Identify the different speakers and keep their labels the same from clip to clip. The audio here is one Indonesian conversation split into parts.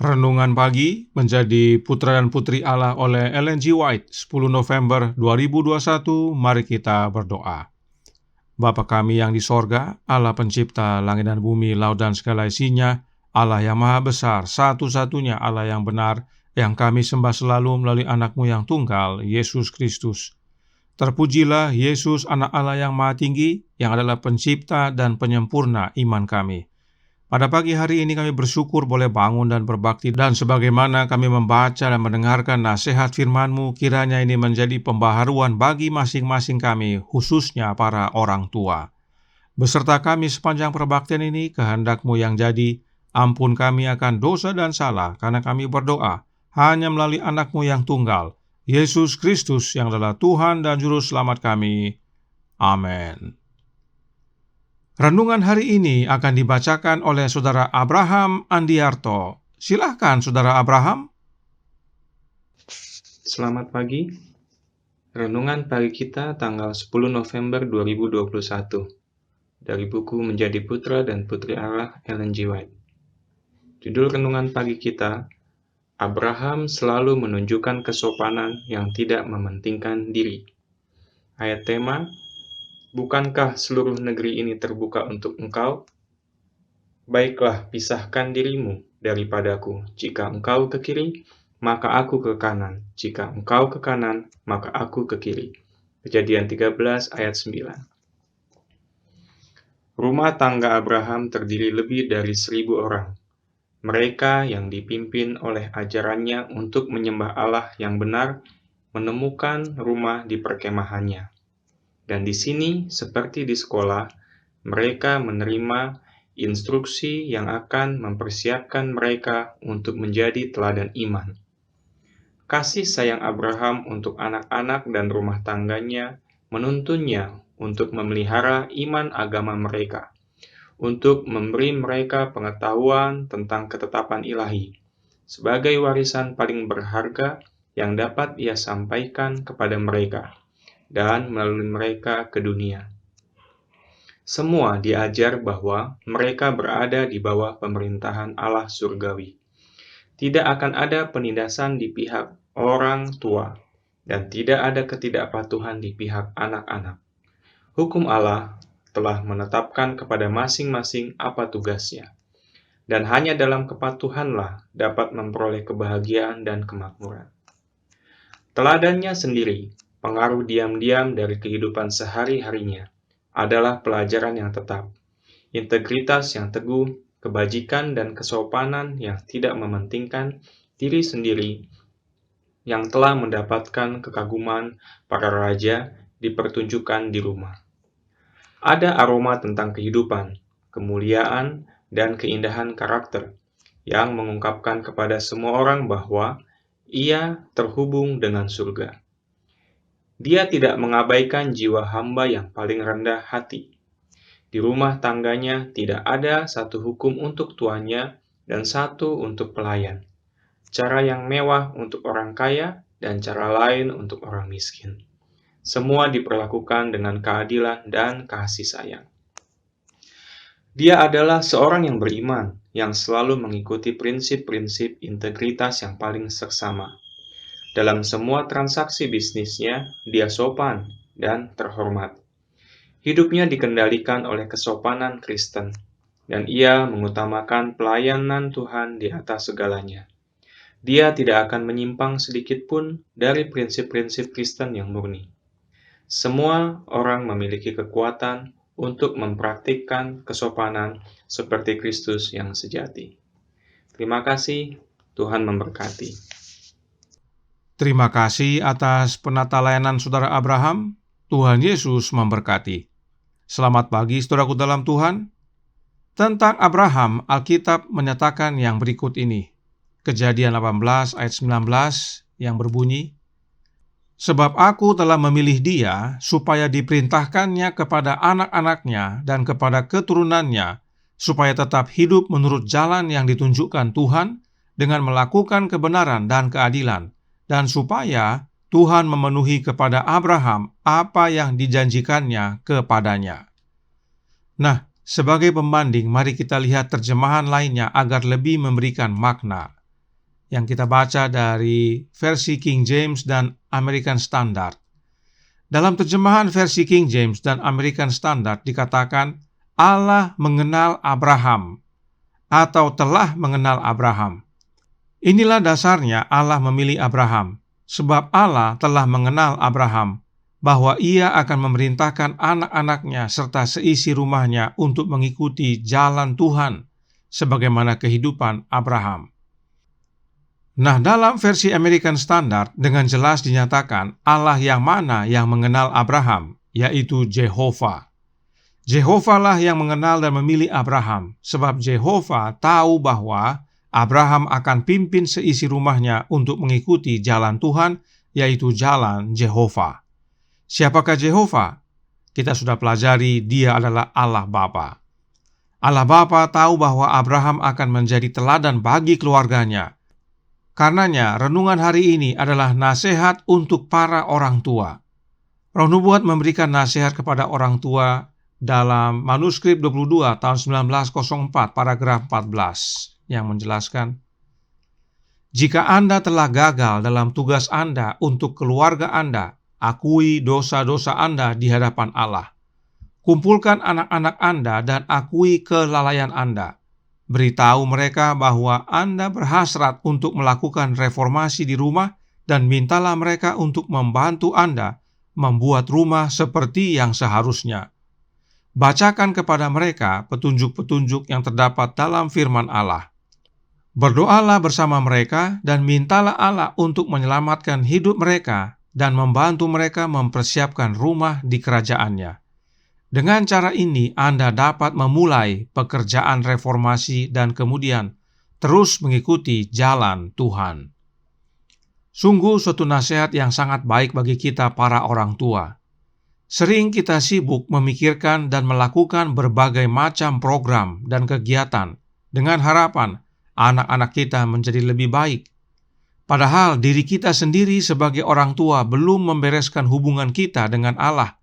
Speaker 1: Renungan pagi menjadi Putra dan Putri Allah oleh Ellen G. White, 10 November 2021. Mari kita berdoa. Bapa kami yang di sorga, Allah pencipta langit dan bumi, laut dan segala isinya, Allah yang maha besar, satu-satunya Allah yang benar, yang kami sembah selalu melalui anak-Mu yang tunggal, Yesus Kristus. Terpujilah Yesus, anak Allah yang maha tinggi, yang adalah pencipta dan penyempurna iman kami. Pada pagi hari ini kami bersyukur boleh bangun dan berbakti, dan sebagaimana kami membaca dan mendengarkan nasihat firman-Mu, kiranya ini menjadi pembaharuan bagi masing-masing kami, khususnya para orang tua. Beserta kami sepanjang perbaktian ini, kehendak-Mu yang jadi, ampun kami akan dosa dan salah, karena kami berdoa hanya melalui anak-Mu yang tunggal, Yesus Kristus yang adalah Tuhan dan Juru Selamat kami. Amin. Renungan hari ini akan dibacakan oleh Saudara Abraham Andiarto. Silahkan Saudara Abraham.
Speaker 2: Selamat pagi. Renungan pagi kita tanggal 10 November 2021 dari buku Menjadi Putra dan Putri Allah Ellen G. White. Judul renungan pagi kita, Abraham selalu menunjukkan kesopanan yang tidak mementingkan diri. Ayat tema, bukankah seluruh negeri ini terbuka untuk engkau? Baiklah, pisahkan dirimu daripadaku. Jika engkau ke kiri, maka aku ke kanan. Jika engkau ke kanan, maka aku ke kiri. Kejadian 13 ayat 9. Rumah tangga Abraham terdiri lebih dari 1.000 orang. Mereka yang dipimpin oleh ajarannya untuk menyembah Allah yang benar menemukan rumah di perkemahannya. Dan di sini, seperti di sekolah, mereka menerima instruksi yang akan mempersiapkan mereka untuk menjadi teladan iman. Kasih sayang Abraham untuk anak-anak dan rumah tangganya menuntunnya untuk memelihara iman agama mereka, untuk memberi mereka pengetahuan tentang ketetapan ilahi, sebagai warisan paling berharga yang dapat ia sampaikan kepada mereka, dan melalui mereka ke dunia. Semua diajar bahwa mereka berada di bawah pemerintahan Allah surgawi. Tidak akan ada penindasan di pihak orang tua, dan tidak ada ketidakpatuhan di pihak anak-anak. Hukum Allah telah menetapkan kepada masing-masing apa tugasnya, dan hanya dalam kepatuhanlah dapat memperoleh kebahagiaan dan kemakmuran. Teladannya sendiri, pengaruh diam-diam dari kehidupan sehari-harinya, adalah pelajaran yang tetap, integritas yang teguh, kebajikan dan kesopanan yang tidak mementingkan diri sendiri, yang telah mendapatkan kekaguman para raja dipertunjukkan di rumah. Ada aroma tentang kehidupan, kemuliaan, dan keindahan karakter yang mengungkapkan kepada semua orang bahwa ia terhubung dengan surga. Dia tidak mengabaikan jiwa hamba yang paling rendah hati. Di rumah tangganya tidak ada satu hukum untuk tuannya dan satu untuk pelayan. Cara yang mewah untuk orang kaya dan cara lain untuk orang miskin. Semua diperlakukan dengan keadilan dan kasih sayang. Dia adalah seorang yang beriman, yang selalu mengikuti prinsip-prinsip integritas yang paling seksama. Dalam semua transaksi bisnisnya, dia sopan dan terhormat. Hidupnya dikendalikan oleh kesopanan Kristen, dan ia mengutamakan pelayanan Tuhan di atas segalanya. Dia tidak akan menyimpang sedikit pun dari prinsip-prinsip Kristen yang murni. Semua orang memiliki kekuatan untuk mempraktikkan kesopanan seperti Kristus yang sejati. Terima kasih, Tuhan memberkati.
Speaker 1: Terima kasih atas penata layanan Saudara Abraham. Tuhan Yesus memberkati. Selamat pagi saudaraku dalam Tuhan. Tentang Abraham, Alkitab menyatakan yang berikut ini. Kejadian 18 ayat 19 yang berbunyi, sebab aku telah memilih dia supaya diperintahkannya kepada anak-anaknya dan kepada keturunannya, supaya tetap hidup menurut jalan yang ditunjukkan Tuhan dengan melakukan kebenaran dan keadilan, dan supaya Tuhan memenuhi kepada Abraham apa yang dijanjikannya kepadanya. Nah, sebagai pembanding, mari kita lihat terjemahan lainnya agar lebih memberikan makna. yang kita baca dari versi King James dan American Standard. Dalam terjemahan versi King James dan American Standard dikatakan Allah mengenal Abraham atau telah mengenal Abraham. Inilah dasarnya Allah memilih Abraham, sebab Allah telah mengenal Abraham bahwa ia akan memerintahkan anak-anaknya serta seisi rumahnya untuk mengikuti jalan Tuhan sebagaimana kehidupan Abraham. Nah, dalam versi American Standard dengan jelas dinyatakan Allah yang mana yang mengenal Abraham, yaitu Jehovah. Jehovah lah yang mengenal dan memilih Abraham, sebab Jehovah tahu bahwa Abraham akan pimpin seisi rumahnya untuk mengikuti jalan Tuhan, yaitu jalan Jehovah. Siapakah Jehovah? Kita sudah pelajari, dia adalah Allah Bapa. Allah Bapa tahu bahwa Abraham akan menjadi teladan bagi keluarganya. Karenanya, renungan hari ini adalah nasihat untuk para orang tua. Roh Nubuat memberikan nasihat kepada orang tua dalam manuskrip 22 tahun 1904 paragraf 14 yang menjelaskan, jika Anda telah gagal dalam tugas Anda untuk keluarga Anda, akui dosa-dosa Anda di hadapan Allah. Kumpulkan anak-anak Anda dan akui kelalaian Anda. Beritahu mereka bahwa Anda berhasrat untuk melakukan reformasi di rumah dan mintalah mereka untuk membantu Anda membuat rumah seperti yang seharusnya. Bacakan kepada mereka petunjuk-petunjuk yang terdapat dalam firman Allah. Berdoalah bersama mereka dan mintalah Allah untuk menyelamatkan hidup mereka dan membantu mereka mempersiapkan rumah di kerajaannya. Dengan cara ini, Anda dapat memulai pekerjaan reformasi dan kemudian terus mengikuti jalan Tuhan. Sungguh suatu nasihat yang sangat baik bagi kita para orang tua. Sering kita sibuk memikirkan dan melakukan berbagai macam program dan kegiatan dengan harapan anak-anak kita menjadi lebih baik. Padahal diri kita sendiri sebagai orang tua belum membereskan hubungan kita dengan Allah.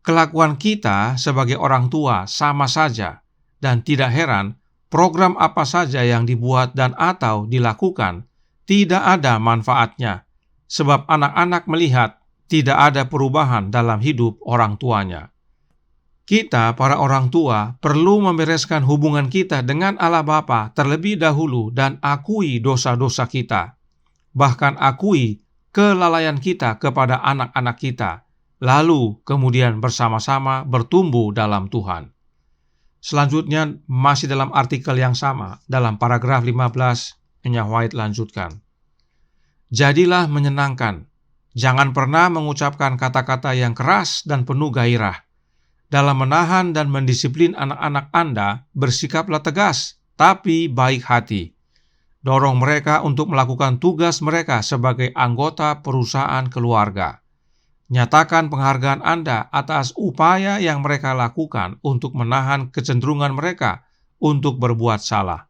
Speaker 1: Kelakuan kita sebagai orang tua sama saja, dan tidak heran program apa saja yang dibuat dan atau dilakukan tidak ada manfaatnya, sebab anak-anak melihat tidak ada perubahan dalam hidup orang tuanya. Kita, para orang tua, perlu membereskan hubungan kita dengan Allah Bapa terlebih dahulu dan akui dosa-dosa kita. Bahkan akui kelalaian kita kepada anak-anak kita. Lalu kemudian bersama-sama bertumbuh dalam Tuhan. Selanjutnya masih dalam artikel yang sama, dalam paragraf 15, Enya White lanjutkan. Jadilah menyenangkan, jangan pernah mengucapkan kata-kata yang keras dan penuh gairah. Dalam menahan dan mendisiplin anak-anak Anda, bersikaplah tegas, tapi baik hati. Dorong mereka untuk melakukan tugas mereka sebagai anggota perusahaan keluarga. Nyatakan penghargaan Anda atas upaya yang mereka lakukan untuk menahan kecenderungan mereka untuk berbuat salah.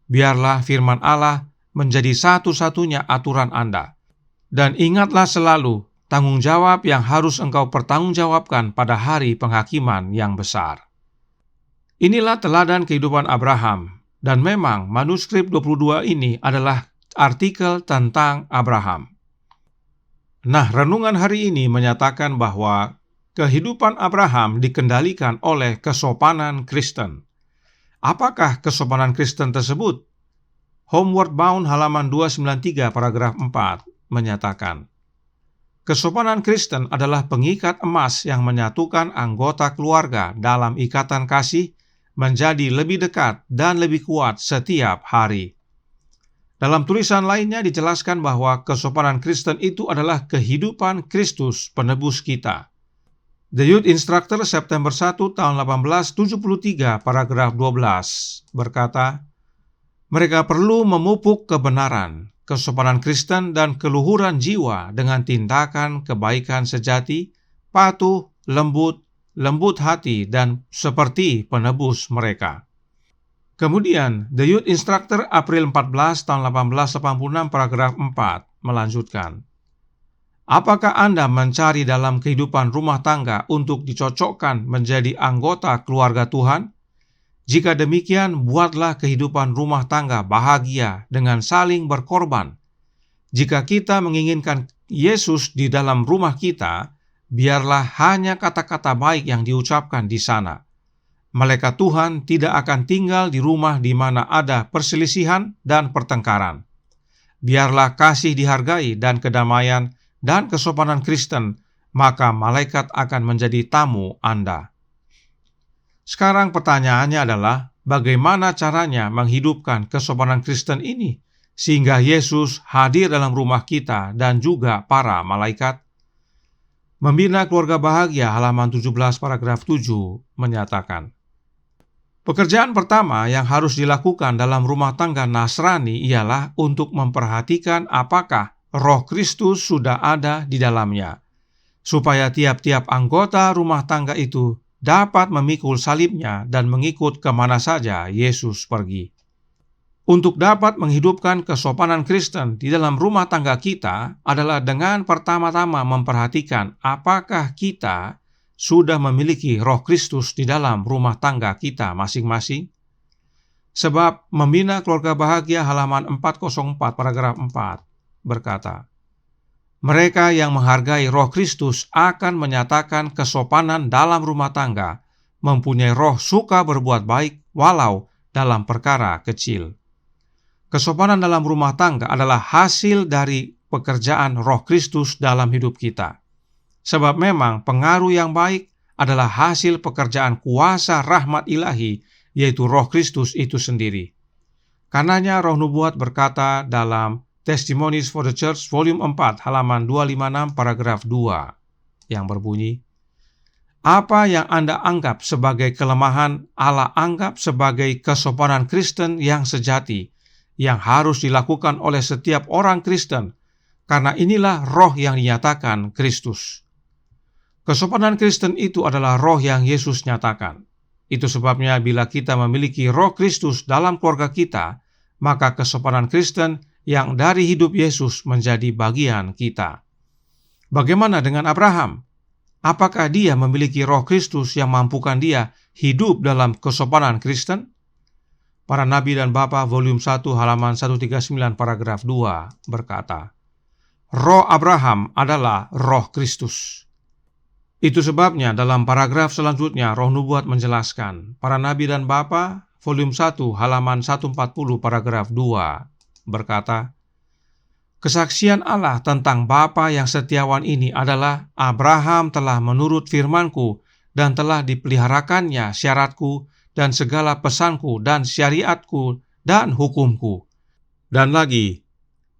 Speaker 1: Biarlah firman Allah menjadi satu-satunya aturan Anda. Dan ingatlah selalu tanggung jawab yang harus engkau pertanggungjawabkan pada hari penghakiman yang besar. Inilah teladan kehidupan Abraham, dan memang manuskrip 22 ini adalah artikel tentang Abraham. Nah, renungan hari ini menyatakan bahwa kehidupan Abraham dikendalikan oleh kesopanan Kristen. Apakah kesopanan Kristen tersebut? Homeward Bound halaman 293 paragraf 4 menyatakan, kesopanan Kristen adalah pengikat emas yang menyatukan anggota keluarga dalam ikatan kasih menjadi lebih dekat dan lebih kuat setiap hari. Dalam tulisan lainnya dijelaskan bahwa kesopanan Kristen itu adalah kehidupan Kristus penebus kita. The Youth Instructor September 1 tahun 1873 paragraf 12 berkata, mereka perlu memupuk kebenaran, kesopanan Kristen dan keluhuran jiwa dengan tindakan kebaikan sejati, patuh, lembut hati dan seperti penebus mereka. Kemudian, The Youth Instructor April 14 tahun 1886 paragraf 4 melanjutkan, apakah Anda mencari dalam kehidupan rumah tangga untuk dicocokkan menjadi anggota keluarga Tuhan? Jika demikian, buatlah kehidupan rumah tangga bahagia dengan saling berkorban. Jika kita menginginkan Yesus di dalam rumah kita, biarlah hanya kata-kata baik yang diucapkan di sana. Malaikat Tuhan tidak akan tinggal di rumah di mana ada perselisihan dan pertengkaran. Biarlah kasih dihargai dan kedamaian dan kesopanan Kristen, maka malaikat akan menjadi tamu Anda. Sekarang pertanyaannya adalah, bagaimana caranya menghidupkan kesopanan Kristen ini, sehingga Yesus hadir dalam rumah kita dan juga para malaikat? Membina Keluarga Bahagia halaman 17 paragraf 7 menyatakan, pekerjaan pertama yang harus dilakukan dalam rumah tangga Nasrani ialah untuk memperhatikan apakah Roh Kristus sudah ada di dalamnya, supaya tiap-tiap anggota rumah tangga itu dapat memikul salibnya dan mengikut kemana saja Yesus pergi. Untuk dapat menghidupkan kesopanan Kristen di dalam rumah tangga kita adalah dengan pertama-tama memperhatikan apakah kita sudah memiliki Roh Kristus di dalam rumah tangga kita masing-masing. Sebab Membina Keluarga Bahagia halaman 404 paragraf 4 berkata, mereka yang menghargai Roh Kristus akan menyatakan kesopanan dalam rumah tangga, mempunyai roh suka berbuat baik walau dalam perkara kecil. Kesopanan dalam rumah tangga adalah hasil dari pekerjaan Roh Kristus dalam hidup kita. Sebab memang pengaruh yang baik adalah hasil pekerjaan kuasa rahmat ilahi, yaitu Roh Kristus itu sendiri. Karenanya Roh Nubuat berkata dalam Testimonies for the Church volume 4 halaman 256 paragraf 2 yang berbunyi, apa yang Anda anggap sebagai kelemahan, Allah anggap sebagai kesopanan Kristen yang sejati, yang harus dilakukan oleh setiap orang Kristen, karena inilah roh yang dinyatakan Kristus. Kesopanan Kristen itu adalah roh yang Yesus nyatakan. Itu sebabnya bila kita memiliki Roh Kristus dalam keluarga kita, maka kesopanan Kristen yang dari hidup Yesus menjadi bagian kita. Bagaimana dengan Abraham? Apakah dia memiliki Roh Kristus yang mampukan dia hidup dalam kesopanan Kristen? Para Nabi dan Bapa volume 1 halaman 139 paragraf 2 berkata, Roh Abraham adalah Roh Kristus. Itu sebabnya dalam paragraf selanjutnya Roh Nubuat menjelaskan, para Nabi dan Bapa volume 1 halaman 140 paragraf 2 berkata, kesaksian Allah tentang Bapa yang setiawan ini adalah Abraham telah menurut firman-Ku dan telah dipeliharakannya syaratku dan segala pesanku dan syariatku dan hukumku. Dan lagi,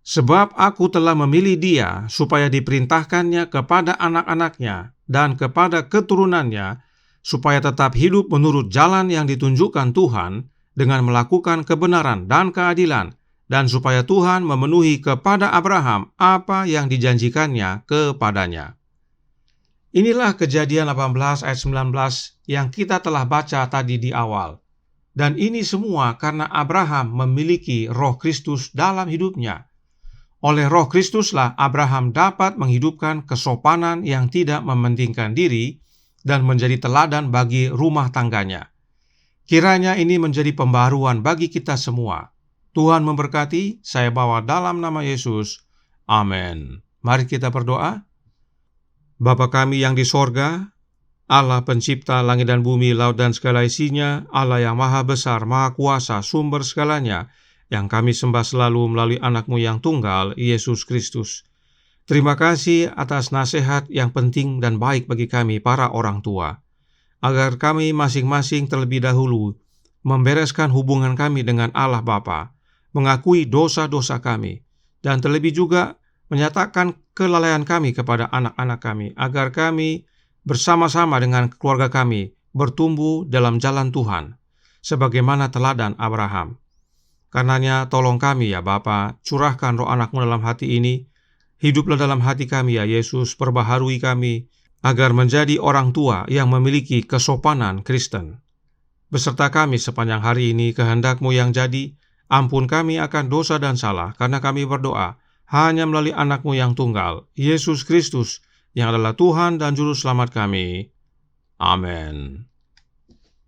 Speaker 1: sebab aku telah memilih dia supaya diperintahkannya kepada anak-anaknya dan kepada keturunannya, supaya tetap hidup menurut jalan yang ditunjukkan Tuhan dengan melakukan kebenaran dan keadilan, dan supaya Tuhan memenuhi kepada Abraham apa yang dijanjikannya kepadanya. Inilah Kejadian 18 ayat 19 yang kita telah baca tadi di awal. Dan ini semua karena Abraham memiliki Roh Kristus dalam hidupnya. Oleh Roh Kristuslah Abraham dapat menghidupkan kesopanan yang tidak mementingkan diri dan menjadi teladan bagi rumah tangganya. Kiranya ini menjadi pembaruan bagi kita semua. Tuhan memberkati, saya bawa dalam nama Yesus. Amin. Mari kita berdoa. Bapa kami yang di sorga, Allah pencipta langit dan bumi, laut dan segala isinya, Allah yang maha besar, maha kuasa, sumber segalanya, yang kami sembah selalu melalui anak-Mu yang tunggal, Yesus Kristus. Terima kasih atas nasihat yang penting dan baik bagi kami para orang tua, agar kami masing-masing terlebih dahulu membereskan hubungan kami dengan Allah Bapa, mengakui dosa-dosa kami, dan terlebih juga menyatakan kelalaian kami kepada anak-anak kami, agar kami bersama-sama dengan keluarga kami bertumbuh dalam jalan Tuhan, sebagaimana teladan Abraham. Karenanya tolong kami ya Bapa, curahkan roh anak-Mu dalam hati ini, hiduplah dalam hati kami ya Yesus, perbaharui kami, agar menjadi orang tua yang memiliki kesopanan Kristen. Beserta kami sepanjang hari ini, kehendak-Mu yang jadi, ampun kami akan dosa dan salah, karena kami berdoa hanya melalui anak-Mu yang tunggal, Yesus Kristus, yang adalah Tuhan dan Juru Selamat kami. Amin.